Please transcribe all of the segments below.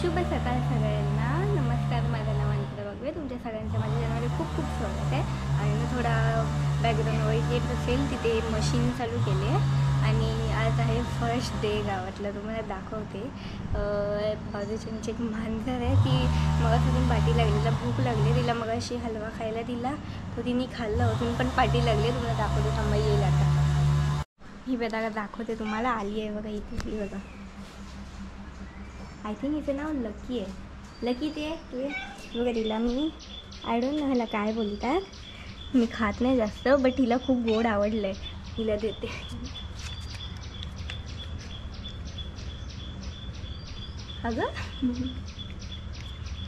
शुभ सकाळ सगळ्यांना. नमस्कार, माझं नाव अंकिता बघवे. तुमच्या सगळ्यांचं माझ्या चॅनलमध्ये खूप खूप स्वागत आहे. आणि मी थोडा बॅकग्राऊंड वॉईस येत असेल, तिथे मशीन चालू केली आहे आणि आज आहे फर्स्ट डे गावातला. तुम्हाला दाखवते. बाजूची एक मांजर आहे, ती मगापासून पाठी लागली, तिला भूक लागली, तिला मगाशी हलवा खायला दिला, तो तिने खाल्ला, अजून पण पाठी लागली. तुम्हाला दाखवते, थांबा येईल आता. ही बघा दाखवते तुम्हाला, आली आहे बघा इथे. ही बघा, आय थिंक हिचं नाव लकी आहे. लकी ते तू बघा, तिला मी आय डोंट नो ह्याला काय बोलतात, मी खात नाही जास्त, बट हिला खूप गोड आवडलं आहे, हिला देते. अगं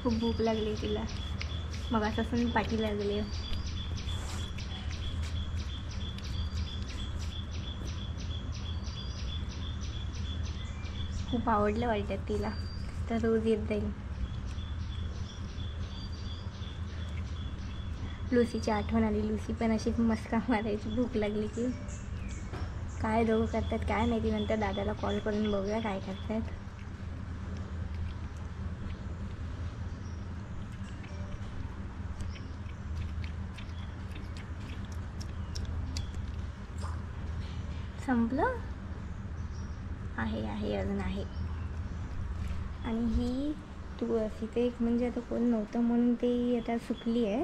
खूप भूक लागली तिला, मग असं पाठी लागली. खूप आवडलं वाटतं तिला, तर रोज येत जाईल. लुसीची आठवण आली. लुसी पण अशीच मस्का मारायची भूक लागली की. काय दोघं करतात काय माहिती. नंतर दादाला कॉल करून बघूया काय करतात. संपलं आहे अजून आहे. आणि ही तुळस इथे म्हणजे आता कोण नव्हतं म्हणून ती आता सुकली आहे,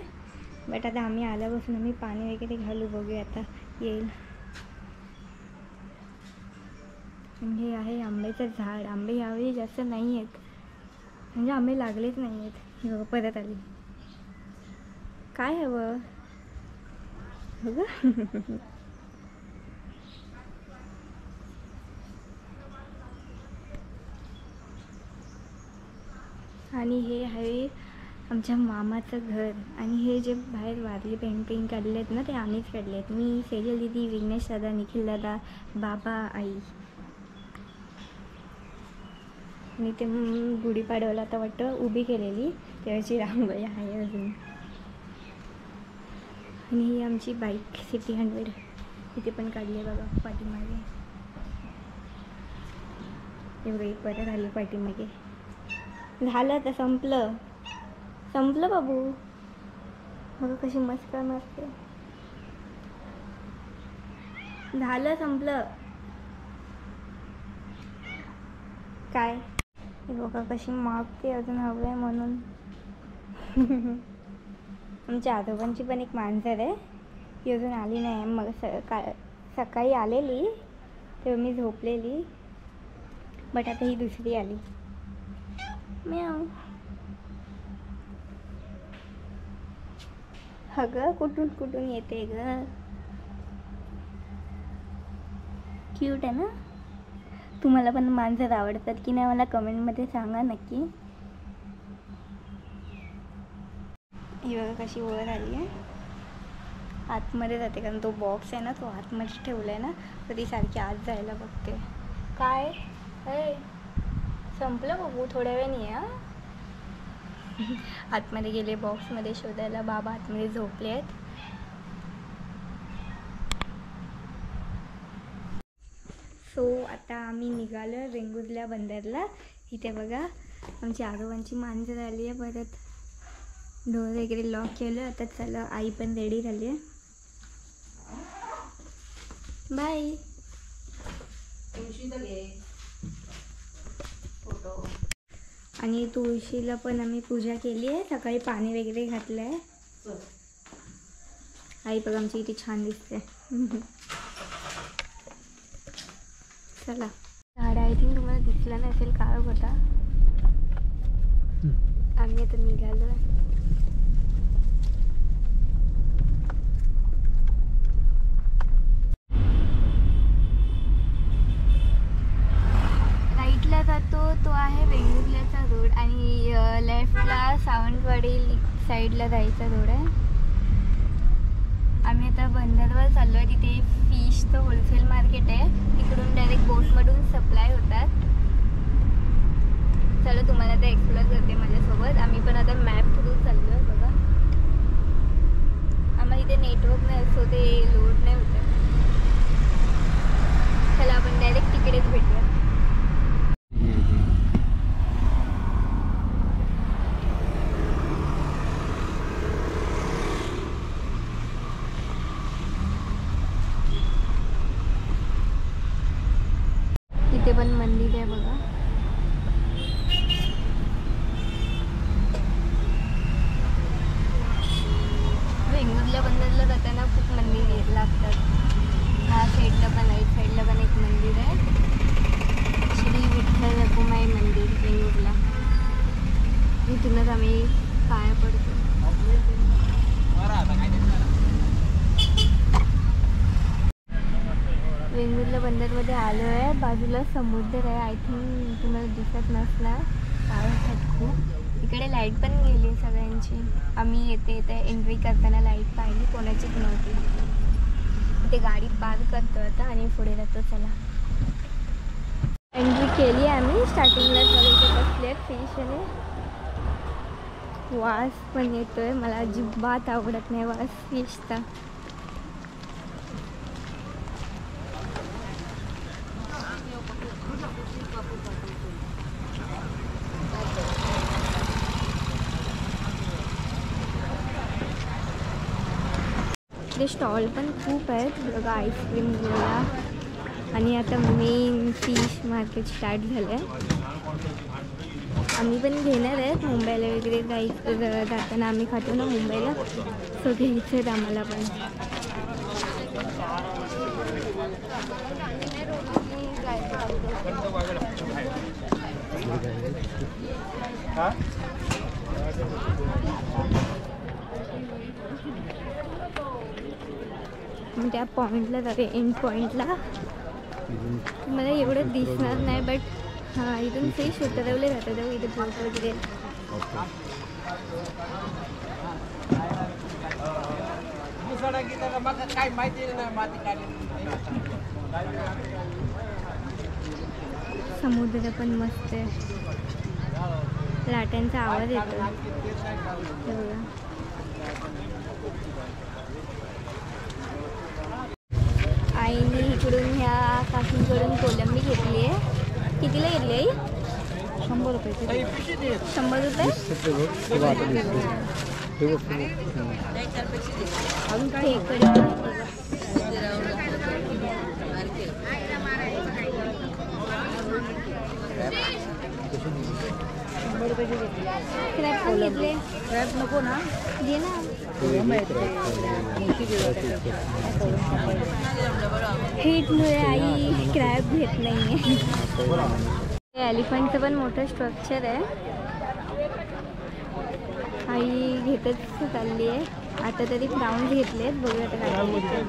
बट आता आम्ही आल्यापासून आम्ही पाणी वगैरे घालू, बघूया आता येईल. हे आहे आंब्याचं झाड. आंबे यावेळी जास्त नाही आहेत, म्हणजे आंबे लागलेच नाही आहेत. बघा परत आली. काय हवं बघा. आणि हे आहे आमच्या मामाचं घर. आणि हे जे बाहेर वारली पेंटिंग काढले आहेत ना, ते आम्हीच काढले आहेत. मी, सेजल दीदी, विघ्नेश दादा, निखिल दादा, बाबा, आई. आणि ते गुढीपाडव्याला आता वाटतं उभी केलेली त्याची रांगोळी आहे अजून. आणि ही आमची बाईक सिटी 100 इथे पण काढली आहे बघा पाठीमागे. एवढी परत आली पाठीमागे. झालं तर संपलं बाबू. बघा कशी मस्त मारते. झालं संपलं. काय बघा कशी मागते, अजून हवं आहे म्हणून. आमच्या आजोबांची पण एक मांजर आहे, ती अजून आली नाही. मग सकाळी आलेली तेव्हा मी झोपलेली, बट आता ही दुसरी आली. म्याव. अगं कुठून येते ग. क्यूट आहे ना. तुम्हाला पण मांजर आवडतात की नाही मला कमेंटमध्ये सांगा नक्की. ही बघा कशी वर आली आहे. आतमध्ये जाते, कारण तो बॉक्स आहे ना, तो आतमध्ये ठेवला आहे ना, तर ती सारखी आत जायला बघते. काय संपलं बघू, थोड्या वेळाने या. आतमध्ये गेले बॉक्समध्ये शोधायला. बाबा आतमध्ये झोपले आहेत. सो आता आम्ही निघालो वेंगुर्ला बंदरला. इथे बघा आमची आजोबांची मांजर आली आहे. परत डोर वगैरे लॉक केलं. आता चला, आई पण रेडी झाली आहे. बाय. आणि तुळशीला पण आम्ही पूजा केली आहे. सकाळी पाणी वगैरे घातलं आहे. आई बघा आमची इथे छान दिसते. चला. झाड आय थिंक तुम्हाला दिसला नसेल, काळोख होता. आम्ही आता निघालो आहे. राईटला जातो तो आहे वेंगुर्ल्याचा रोड, आणि लेफ्टला सावंतवाडी साईडला जायचा रोड आहे. आम्ही आता बंदरवर चाललो आहे. तिथे फिशचं होलसेल मार्केट आहे, तिकडून डायरेक्ट बोटमधून सप्लाय होतात. चला तुम्हाला ते एक्सप्लोर करते माझ्यासोबत. आम्ही पण आता मॅप थ्रू चाललो आहे बघा. आम्हाला इथे नेटवर्क नाही असतो, ते लोड नाही होतं. चला आपण डायरेक्ट तिकडेच भेटूया. मध्ये आलो आहे. बाजूला समुद्र आहे. आय थिंक तुम्हाला दिसत नसणार, पावसात खूप. इकडे लाईट पण गेली सगळ्यांची. आम्ही येते एंट्री करताना लाईट पाहिली, कोणाचीच नव्हती. ते गाडी पार्क करतो आता आणि पुढे जातो. चला, एंट्री केली आम्ही. स्टार्टिंगलाच बघायचे बसले फिशने. वास पण येतोय, मला अजिबात आवडत नाही वास फिशचा. इथे स्टॉल पण खूप आहेत बघा, आईस्क्रीम गोळा. आणि आता मेन फिश मार्केट स्टार्ट झालं आहे. आम्ही पण घेणार आहेत मुंबईला वगैरे जाताना. आम्ही खातो ना मुंबईला, सो घ्यायचं आहेत आम्हाला पण. त्या पॉईंटला जाते, एंड पॉईंटला. मला एवढं दिसणार नाही, बट हां इथून फिश उतरवले जातात इथे बोट वगैरे. समुद्र पण मस्त आहे, लाटांचा आवाज येतो. आईने इकडून ह्या काकींकडून कोलंबी घेतली आहे. कितीला घेतली आई? 100 रुपये. 100 रुपये. क्रॅब पण घेतले. क्रॅब नको ना, घे ना. हीटमुळे आई क्रॅब घेत नाही आहे. एलिफंटचं पण मोठं स्ट्रक्चर आहे. आई घेतच चालली आहे. आता तरी प्राऊन्स घेतलेत, बघूया आता काय घेते.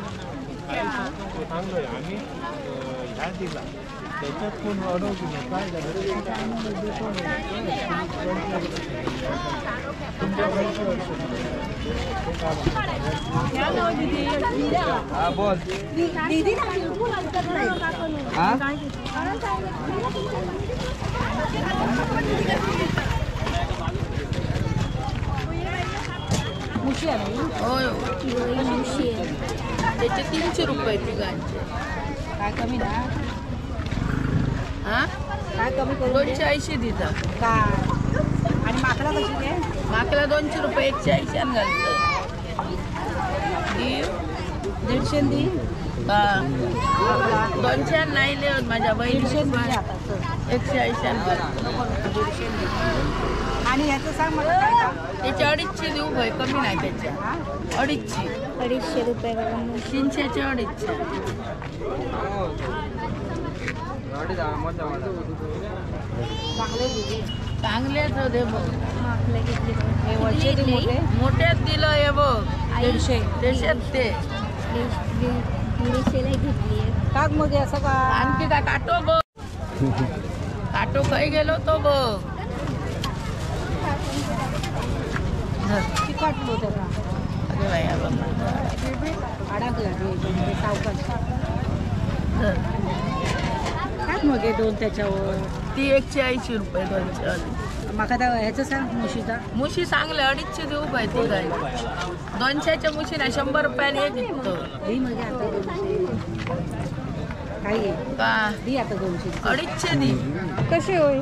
मुशी आहे. होय मुशी आहे. त्याचे 300 रुपये तिघांचे. काय कमी ना? हां काय कमी करू? 280 दिता काय. आणि माकला कशी आहे? माकला 200 रुपये 140 घालतो. 150 दी का 200 नाही ले माझ्या बहिणीचे 180 घालतो. आणि ह्याचं सांग मला काय. त्याचे 250 देऊ भाई, कमी नाही त्याच्या. 250 रुपये बघा. 300चे 250. चांगलेच होते बघ. मोठ्यात दिलं हे बघ. 150 ते 150 घेतली आहे. काग मग असं का. आणखी काय काटो बघ. काटो काही गेलो तो बघ. काटलो त्याला. अरे बाया अडकला सावकाश. काय मग 2 त्याच्यावर. ती 180 रुपये 200. मका ह्याचं सांग मुशीचा. मुशी चांगले 250 देऊ पाहिजे काय. 200च्या मुशी ना 100 रुपयाने एक विकतो. मग आता 200 काही का दी. आता 200 250 दी. कशी होई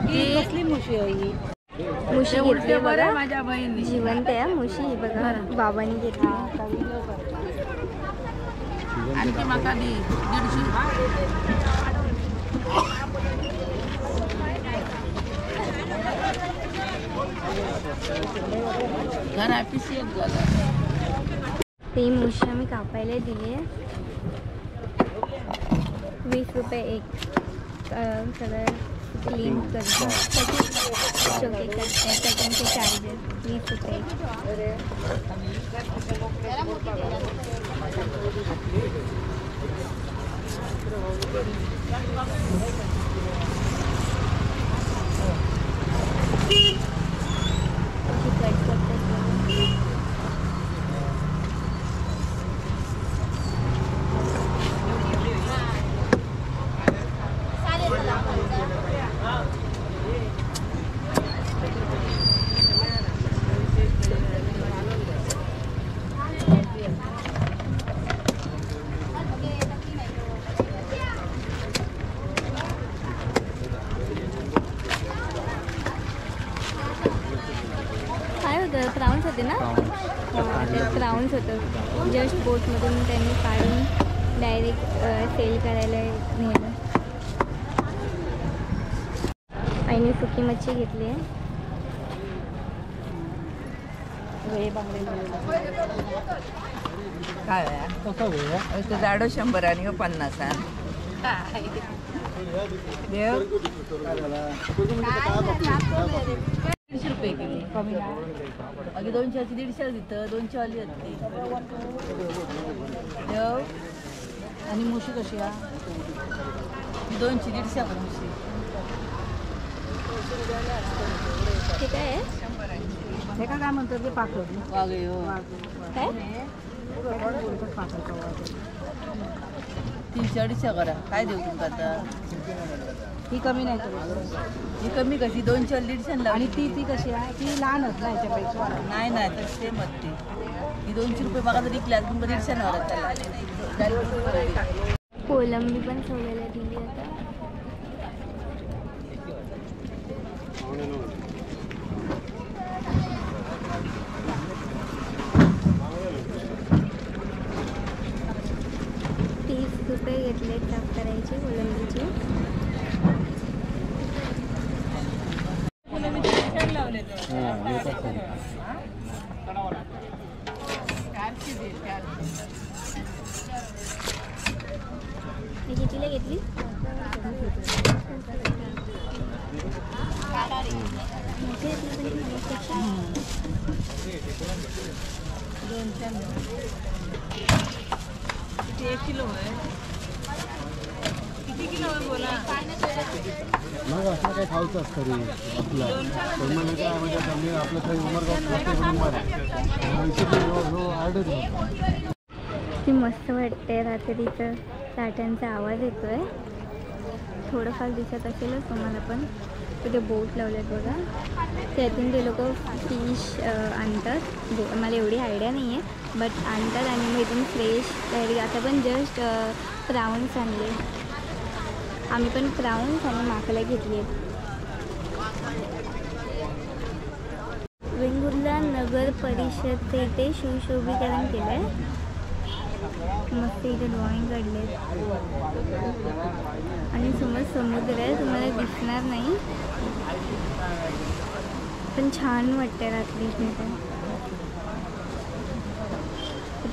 ही कसली मुशी होई. मुशी घेतली बघा, माझ्या बहिणी. जिवंत आहे मुशी बघा, बाबांनी घेतली. आणखी मका दी 150. घरा पिशी ती मुशी आम्ही कापायला दिली आहे. 20 रुपये एक. सगळं क्लीन करतो. कटिंगचे चार्जेस 20 रुपये. प्राउन्स होते ना, प्राउन्स होतं. जस्ट बोटमधून त्यांनी काढून डायरेक्ट सेल करायला नेलं. आईने सुकी मच्छी घेतली आहे. काय आहे जाडो 100 आणि 50 देव 150 रुपये किलो कमी अगे 200ची 150 देतं 200 वाली होती देव. आणि मुशी कशी आहे 200 150 पण मुशी ते काय आहे? हे काय म्हणतात ते पाकड वागे काय 300-250 करा. काय देऊ तुमका आता? ही कमी नाही करू. ही कमी कशी 200-150 आणि ती कशी आहे? ती लहानच ना याच्यापेक्षा. नाही नाही तर सेम ती ही 200 रुपये बघा जर विकल्या तुमका 150 नवरा त्याला. कोलंबी पण सोलायला दिली आता. ₹30 घेतले साफ करायचे कोलंबीचे. कितीला घेतली? किती 1 किलो आहे? किती किलो आहे बोला? मग असं काय खायचं असतं रे आपलं म्हणजे काय म्हणजे आम्ही आपलं काही ती मस्त वाटते. रात्रीचं लाटांचा आवाज येतोय. थोडंफार दिसत असेलच तुम्हाला पण. तिथे बोट लावलेत बघा. त्यातून ते लोक फिश आणतात. मला एवढी आयडिया नाही आहे बट आणतात आणि मग इथून फ्रेश तयारी. आता पण जस्ट प्राउन्स आणले. आम्ही पण प्राउन्स आणि माकला घेतली आहेत. वेंगुर्ला नगर परिषद इथे सुशोभीकरण केलं आहे. मस्त इथे ड्रॉइंग काढले आणि समोर समुद्र आहे. तुम्हाला दिसणार नाही पण छान वाटतं रात्री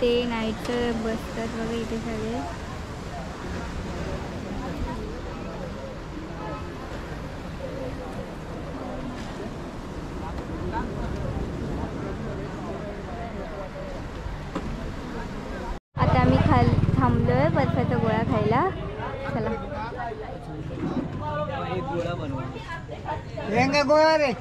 ते नाईटचं बसतात वगैरे इथे सगळे. आता आम्ही थांबलोय बर्फाचा गोळा खायला. चला गोळा रे.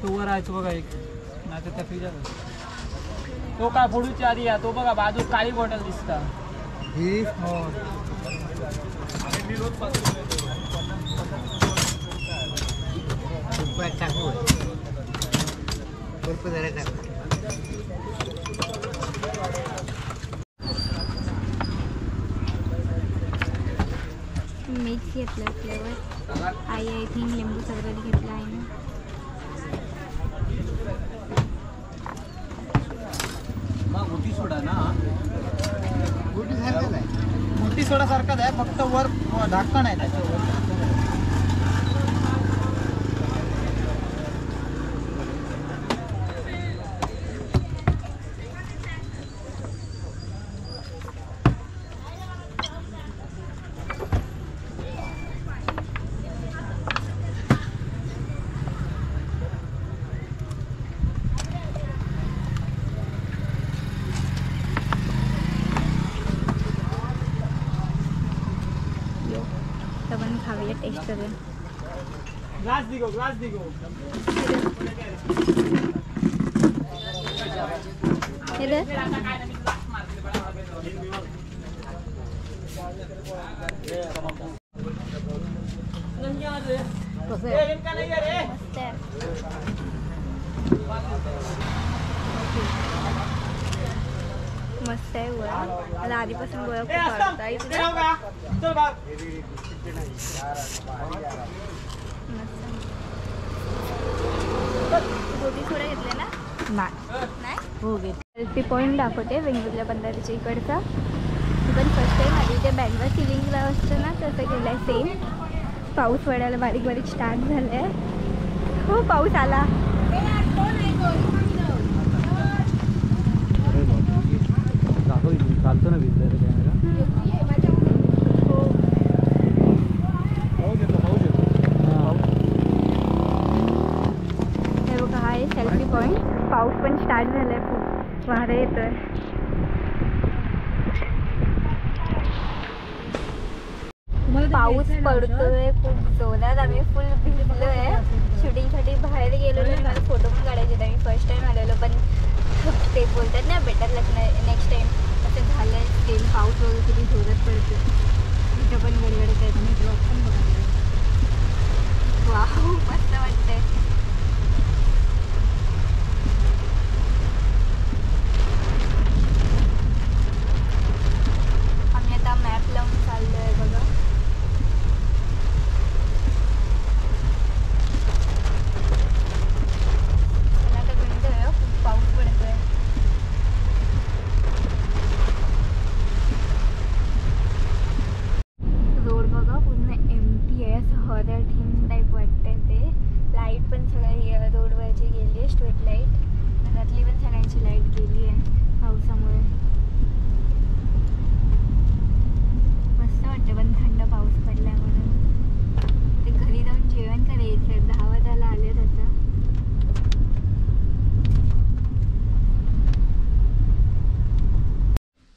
तो वर आहे तो बघा एक नाही तर त्या फ्रीजर तो काय फोडूची आधी या तो बघा बाजू काळी बॉटल दिसता हो. मिक्स घेतलं फ्लेवर. आई आय थिंक लिंबू सरबत घेतला आहे ना. मोठी सोडा ना मोठी सोडा सारखाच आहे फक्त वर ढाकण आहे त्याच्यावर. टेस्ट करूया. ग्लास दिगो हे दे. मस्त आहे. मस्त आहे गोळा. मला आधीपासून गोळा खूप आवडता. गोबी थोडा घेतले ना? नाही हो घे. सेल्फी पॉईंट दाखवते वेंगुर्ला बंधाऱ्याच्या इकडचा. मी पण फर्स्ट टाईम आली. ते बँगवा सिलिंगला असतं ना तसं केलं आहे सेम. पाऊस पडायला बारीक बारीक स्टार्ट झालं आहे. हो पाऊस आला. चालतो ना भिजलं कॅमेरा. हे बघा हा आहे सेल्फी पॉईंट. पाऊस पण स्टार्ट झालाय. खूप वारं येतोय. पाऊस पडतोय खूप जोरात. आम्ही फुल भिजलोय. शूटिंगसाठी बाहेर गेलो तर मला फोटो पण काढायचे होते. आम्ही फर्स्ट टाइम आलेलो पण ते बोलतात ना बेटर लक नेक्स्ट टाइम असं झालंय. सेम पाऊस वगैरे किती जोरात पडतो. तिथं पण गडगडत आहेत. मी ब्लॉग पण बघायला. वाव मस्त वाटतंय. आम्ही आता मॅप लावून चाललोय बघा. खूप पाऊस पडतोय. रोड बघा पूर्ण एम्प्टी आहे. असं हॉरर थीम टाईप वाटतंय ते. लाईट पण सगळी रोडवरची गेली आहे. स्ट्रीट लाईट घरातली पण सगळ्यांची लाईट गेली आहे पावसामुळे. मस्त वाटतं पण थंड पाऊस पडलाय म्हणून. ते घरी जाऊन जेवण करायचं. 10 वाजायला आले आता.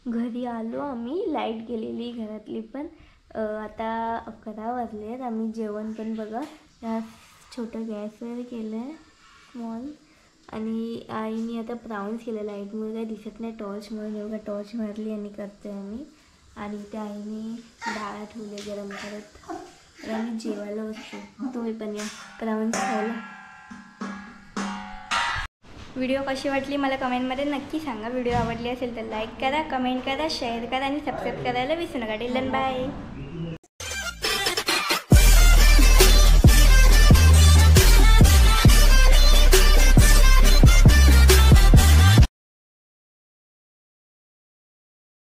घरी आलो आम्ही. लाईट गेलेली घरातली पण. आता 11 वाजले आहेत. आम्ही जेवण पण बघा या छोट्या गॅसवर केलं आहे स्मॉल. आणि आईने आता प्राऊन्स केलं. लाईटमुळे काय दिसत नाही टॉर्चमुळे. जेव्हा टॉर्च मारली आणि करते आम्ही. आणि त्या आईने डाळ ठेवले गरम करत. आणि आम्ही जेवायला बसतो. तुम्ही पण या प्राऊन्स खायला. व्हिडिओ कशी वाटली मला कमेंटमध्ये नक्की सांगा. व्हिडिओ आवडली असेल तर लाईक करा, कमेंट करा, शेअर करा आणि सबस्क्राईब करायला विसरू नका. Till then bye.